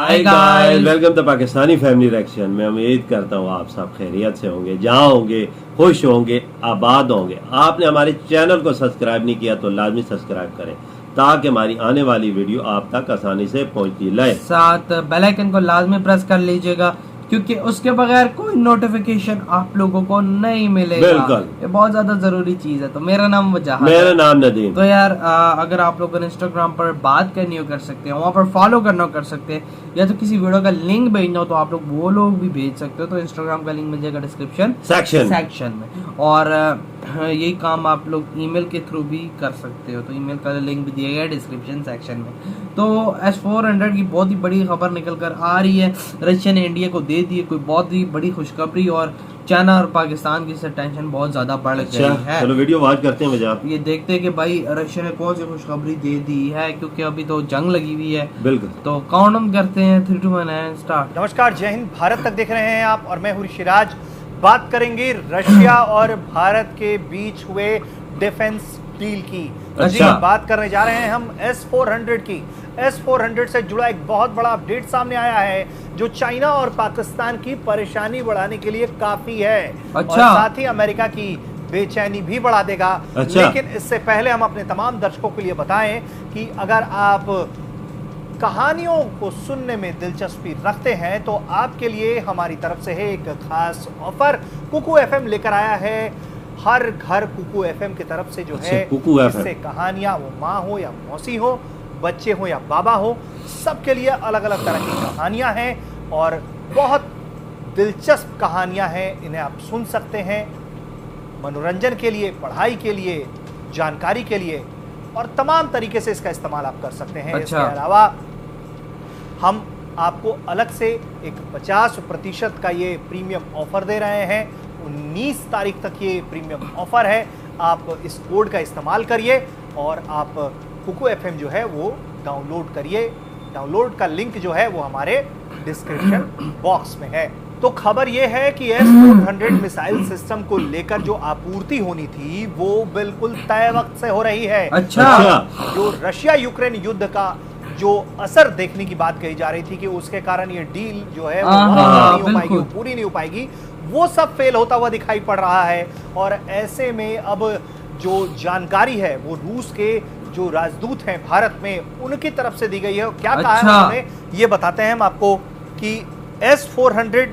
Hi guys, welcome to Pakistani family reaction. मैं उम्मीद करता हूँ आप सब खैरियत से होंगे, जहाँ होंगे खुश होंगे, आबाद होंगे। आपने हमारे चैनल को सब्सक्राइब नहीं किया तो लाजमी सब्सक्राइब करें ताकि हमारी आने वाली वीडियो आप तक आसानी से पहुँचती रहे। साथ बेल आइकन को लाजमी प्रेस कर लीजिएगा क्योंकि उसके बगैर कोई नोटिफिकेशन आप लोगों को नहीं मिलेगा। बिल्कुल, ये बहुत ज्यादा जरूरी चीज है। तो मेरा नाम वजाहत मेरा है। नाम नदीम। तो यार अगर आप लोगों ने इंस्टाग्राम पर बात करनी हो कर सकते हैं, वहाँ पर फॉलो करना हो कर सकते हैं, या तो किसी वीडियो का लिंक भेजना हो तो आप लोग वो लोग भी भेज सकते हो। तो इंस्टाग्राम का लिंक मिल जाएगा डिस्क्रिप्शन सेक्शन में। और यही काम आप लोग ईमेल के थ्रू भी कर सकते हो। तो ईमेल का लिंक भी दिया गया है डिस्क्रिप्शन सेक्शन में। तो S-400 की बहुत ही बड़ी खबर निकल कर आ रही है। रशिया ने इंडिया को दे दी है कोई बहुत ही बड़ी खुशखबरी, और चाइना और पाकिस्तान की टेंशन बहुत ज्यादा बढ़ गई है। चलो वीडियो वॉच करते हैं मजा। ये देखते हैं कि भाई रशिया ने कौन सी खुशखबरी दे दी है, क्योंकि अभी तो जंग लगी हुई है। बिल्कुल, तो काउंट करते हैं 3, 2, 1 स्टार्ट। नमस्कार, जय हिंद। भारत तक देख रहे हैं आप और मैं हूं ऋषिराज। बात करेंगे रशिया और भारत के बीच हुए डिफेंस डील की। जी, बात करने जा रहे हैं हम S-400 की। S-400 से जुड़ा एक बहुत बड़ा अपडेट सामने आया है जो चाइना और पाकिस्तान की परेशानी बढ़ाने के लिए काफी है। और साथ ही अमेरिका की बेचैनी भी बढ़ा देगा। लेकिन इससे पहले हम अपने तमाम दर्शकों के लिए बताएं कि अगर आप कहानियों को सुनने में दिलचस्पी रखते हैं तो आपके लिए हमारी तरफ से है एक खास ऑफर। कुकू FM लेकर आया है हर घर कुकू FM की तरफ से जो है इससे कहानियां, वो माँ हो या मौसी हो, बच्चे हो या बाबा हो, सबके लिए अलग अलग तरह की कहानियां हैं और बहुत दिलचस्प कहानियां हैं। इन्हें आप सुन सकते हैं मनोरंजन के लिए, पढ़ाई के लिए, जानकारी के लिए, और तमाम तरीके से इसका इस्तेमाल आप कर सकते हैं। इसके अलावा हम आपको अलग से एक 50% का ये प्रीमियम ऑफर दे रहे हैं। 19 तारीख तक ये प्रीमियम ऑफर है। आप इस कोड का इस्तेमाल करिए और आप कुकू FM जो है वो डाउनलोड करिए। डाउनलोड का लिंक जो है वो हमारे डिस्क्रिप्शन बॉक्स में है। तो खबर ये है कि S-400 मिसाइल सिस्टम को लेकर जो आपूर्ति होनी थी वो बिल्कुल तय वक्त से हो रही है। जो रशिया यूक्रेन युद्ध का जो असर देखने की बात कही जा रही थी कि उसके कारण ये डील जो है वो नहीं हो पाएगी, पूरी नहीं हो पाएगी, वो सब फेल होता हुआ दिखाई पड़ रहा है। और ऐसे में अब जो जानकारी है वो रूस के जो राजदूत हैं भारत में उनकी तरफ से दी गई है। क्या कहा है उन्होंने, ये बताते हैं हम आपको कि S-400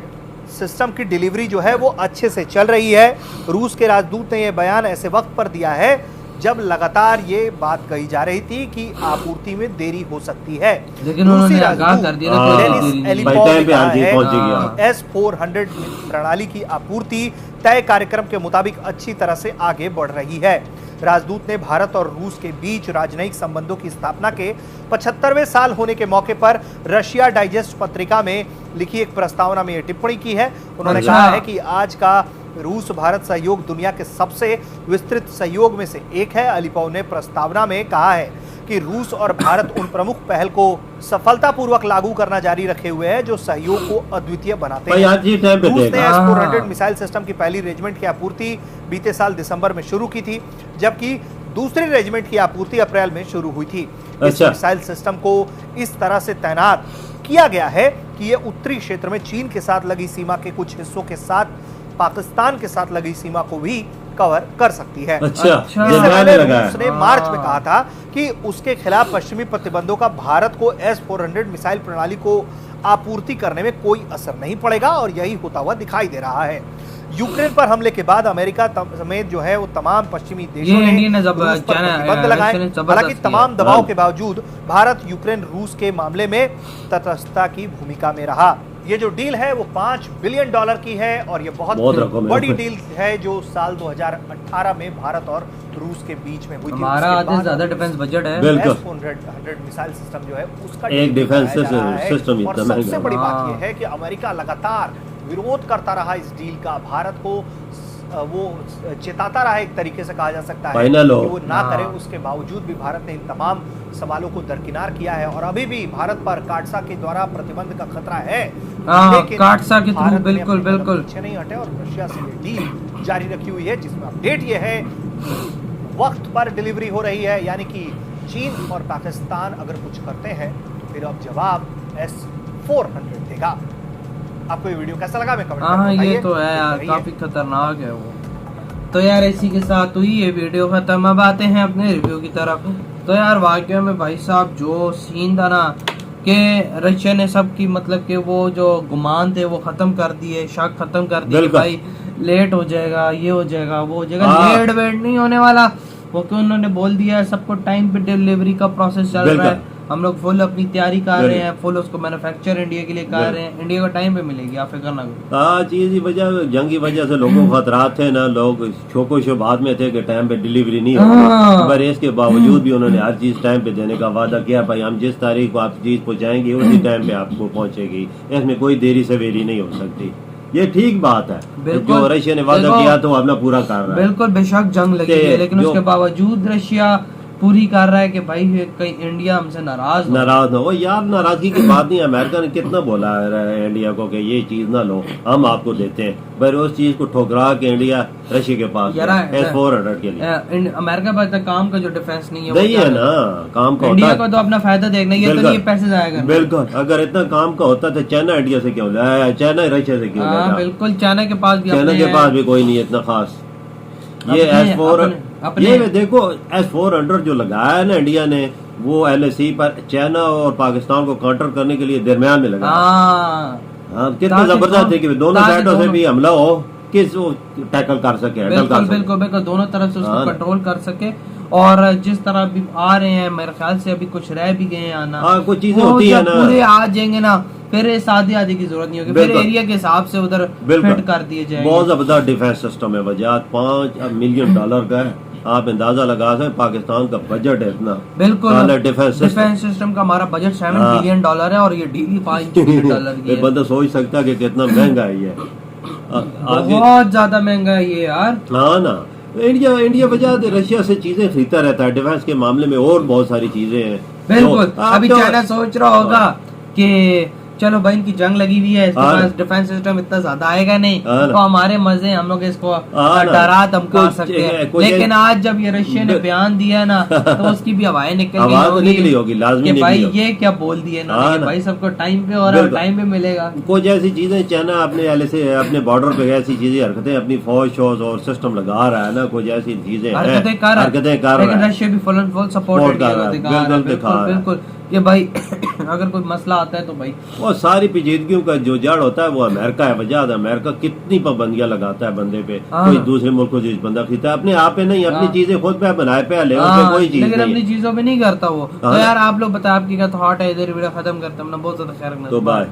सिस्टम की डिलीवरी जो है वो अच्छे से चल रही है। रूस के राजदूत ने यह बयान ऐसे वक्त पर दिया है जब लगातार ये बात कही जा रही थी कि आपूर्ति में देरी हो सकती है। लेकिन उन्होंने आगाह कर दिया S-400 प्रणाली की आपूर्ति तय कार्यक्रम के मुताबिक अच्छी तरह से आगे बढ़ रही है। राजदूत ने भारत और रूस के बीच राजनयिक संबंधों की स्थापना के 75वें साल होने के मौके पर रशिया डाइजेस्ट पत्रिका में लिखी एक प्रस्तावना में यह टिप्पणी की है। उन्होंने कहा है कि आज का रूस भारत सहयोग दुनिया के सबसे विस्तृत सहयोग में से एक है। अलीपोव ने प्रस्तावना में कहा है कि रूस और भारत उन प्रमुख पहल को सफलतापूर्वक लागू करना जारी रखे हुए हैं जो सहयोग को अद्वितीय बनाते हैं। रूस ने S-400 मिसाइल सिस्टम की पहली रेजिमेंट की आपूर्ति बीते साल दिसंबर में शुरू की थी, जबकि दूसरी रेजिमेंट की आपूर्ति अप्रैल में शुरू हुई थी। इस मिसाइल सिस्टम को इस तरह से तैनात किया गया है कि यह उत्तरी क्षेत्र में चीन के साथ लगी सीमा के कुछ हिस्सों के साथ पाकिस्तान के साथ लगी सीमा को भी कवर कर सकती है। इससे पहले रूस ने मार्च में कहा था कि उसके खिलाफ पश्चिमी प्रतिबंधों का भारत को S-400 मिसाइल प्रणाली को आपूर्ति करने में कोई असर नहीं पड़ेगा, और यही होता हुआ दिखाई दे रहा है। यूक्रेन पर हमले के बाद अमेरिका समेत जो है वो तमाम पश्चिमी देशों ने प्रतिबंध लगाए। हालांकि तमाम दबाव के बावजूद भारत यूक्रेन रूस के मामले में तटस्थता की भूमिका में रहा। ये जो डील है वो $5 बिलियन की है और ये बहुत बड़ी डील है जो साल 2018 में भारत और रूस के बीच में हुई थी। हमारा ज्यादा डिफेंस बजट है। S-400 मिसाइल सिस्टम जो है उसका एक डिफेंस सिस्टम। और सबसे बड़ी बात ये है कि अमेरिका लगातार विरोध करता रहा इस डील का, भारत को वो चेताता रहा, एक तरीके से कहा जा सकता है कि वो ना करे। उसके बावजूद भी भारत ने इन तमाम सवालों को दरकिनार किया है और अभी भी भारत पर काटसा के द्वारा प्रतिबंध का खतरा है। लेकिन काटसा के थ्रू बिल्कुल पीछे नहीं हटे और रशिया से डील जारी रखी हुई है, जिसमें अपडेट ये है वक्त पर डिलीवरी हो रही है। यानी कि चीन और पाकिस्तान अगर कुछ करते हैं तो फिर अब जवाब 400 देगा। आपको ये वीडियो कैसा लगा मैं कमेंट हाँ करके ये तो है यार, बताइए। काफी खतरनाक है वो। तो यार इसी के साथ हुई ये वीडियो खत्म। अब आते हैं अपने रिव्यू की तरफ। तो यार वाकई में भाई साहब जो सीन था ना कि रशिया ने सबकी मतलब कि वो जो गुमान थे वो खत्म कर दिए, शक खत्म कर दिए कि भाई लेट हो जाएगा, ये हो जाएगा, वो हो जाएगा। लेट वेट नहीं होने वाला, वो क्यों उन्होंने बोल दिया है सबको टाइम पे डिलीवरी का प्रोसेस चल रहा है। हम लोग फुल अपनी तैयारी कर रहे हैं, फुल उसको मैन्युफैक्चर इंडिया के लिए कर रहे हैं। इंडिया को टाइम पे मिलेगी, आप फिक्र ना करो। हाँ चीज की वजह, जंग की वजह से लोगों को खतरात थे ना, लोग शोको शो बाद में थे कि टाइम पे डिलीवरी नहीं होगी, पर इसके बावजूद भी उन्होंने हर चीज टाइम पे देने का वादा किया। भाई हम जिस तारीख को आप चीज पहुंचाएंगे उसी टाइम पे आपको पहुंचेगी, इसमें कोई देरी सवेरी नहीं हो सकती। ये ठीक बात है, जो रशिया ने वादा किया तो अपना पूरा कर रहा है। बिल्कुल बेशक जंग लगी है, लेकिन उसके बावजूद रशिया पूरी कर रहा है कि भाई कहीं इंडिया हमसे नाराज ना हो। यार नाराजगी की बात नहीं, अमेरिका ने कितना बोला है इंडिया को कि ये चीज ना लो, हम आपको देते हैं, पर उस चीज को ठुकरा के इंडिया रशिया के पास S-400 के लिए। अमेरिका पास काम का जो डिफेंस नहीं है ना, काम का इंडिया को तो अपना फायदा देखना है, तो ये पैसे जाएगा। बिल्कुल, अगर इतना काम का होता तो चाइना इंडिया से क्यों लाया, चाइना रशिया से क्यों लाया? बिल्कुल, चाइना के पास भी कोई नहीं है इतना खास। ये S-400 ये देखो S-400 जो लगाया है ना इंडिया ने, वो LAC पर चाइना और पाकिस्तान को काउंटर करने के लिए दरमियान में लगा। कितना जबरदस्त है कि दोनों साइडों से भी हमला हो, किस टैकल कर सके, बिल्कुल दोनों तरफ से उसको कंट्रोल कर सके। और जिस तरह भी आ रहे हैं, मेरे ख्याल से अभी कुछ रह भी गए आना, कुछ चीजें होती है ना, पूरे आ जाएंगे ना, फिर आधी आधी की जरूरत नहीं होगी, फिर एरिया के हिसाब से उधर फिट कर दिए जाएंगे। बहुत जबरदस्त डिफेंस सिस्टम है, वजह $5 मिलियन का है। आप अंदाजा लगा सकते, पाकिस्तान का बजट है इतना। बिल्कुल, डिफेंस सिस्टम का हमारा बजट $7 बिलियन है और ये डेली $5 बिलियन की है। बंदा सोच सकता है कि कितना महंगा है ये, बहुत ज्यादा महंगा है ये यार। हाँ ना, इंडिया वजह रशिया से चीजें खरीदता रहता है डिफेंस के मामले में, और बहुत सारी चीजें हैं। बिल्कुल, अभी चाइना सोच रहा होगा कि चलो भाई इनकी जंग लगी हुई है, इसके पास डिफेंस सिस्टम इतना ज्यादा आएगा नहीं, तो हमारे मजे, हम लोग इसको डरा धमका सकते हैं। लेकिन आज जब ये रशिया ने बयान दिया ना, तो उसकी भी हवाएं निकली होगी लाजमी कि भाई ये क्या बोल दिए ना, भाई सबको टाइम पे और टाइम पे मिलेगा। कुछ ऐसी चीजें चाइना अपने अपने बॉर्डर पे ऐसी चीजें हरकतें अपनी फौज और सिस्टम लगा रहा है ना, कुछ ऐसी चीजें हरकतें कर रहा है, रशिया भी फुल सपोर्ट कर रहा है। बिल्कुल कि भाई अगर कोई मसला आता है तो भाई, और सारी पेचीदगियों का जो जड़ होता है वो अमेरिका है। वजह अमेरिका कितनी पाबंदियां लगाता है बंदे पे, कोई दूसरे मुल्क को जिस बंदा खरीदता है, अपने आप पे नहीं, अपनी चीजें खुद पे बनाए पे ले, कोई चीज लेकिन अपनी चीजों पे नहीं करता वो। तो यार आप लोग बताए, आपकी क्या थॉट है? इधर वीडियो खत्म करते हैं, बहुत ज्यादा खैर। तो बाय।